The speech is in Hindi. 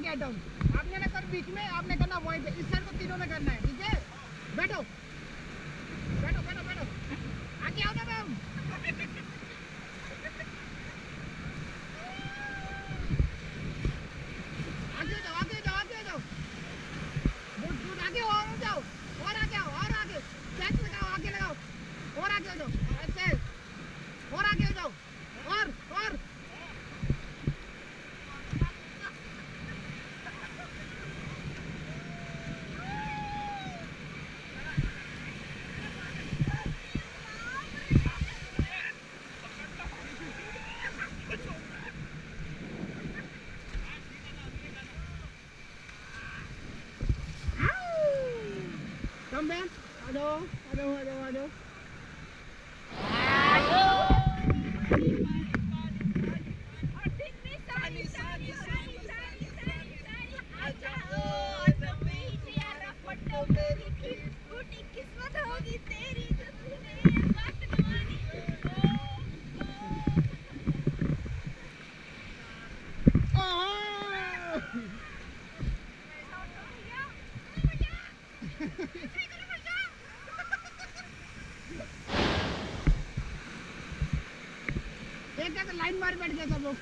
Get down. आपने ना सर बीच में, आपने करना वहीं पे, इस साइड को तीनों में करना है, ठीक है? बैठो बैठो बैठो बैठो, आगे आओ ना मैम। आगे जाओ आगे जाओ आगे जाओ, गुड गुड, आगे और जाओ, और आगे आओ, और आगे कैच लगाओ, आगे लगाओ, और आगे हो जाओ, ऐसे और आगे हो जाओ, और कम बैक, आ जाओ आ जाओ आ जाओ आ जाओ। एक लाइन मार बैठ गया सब लोग।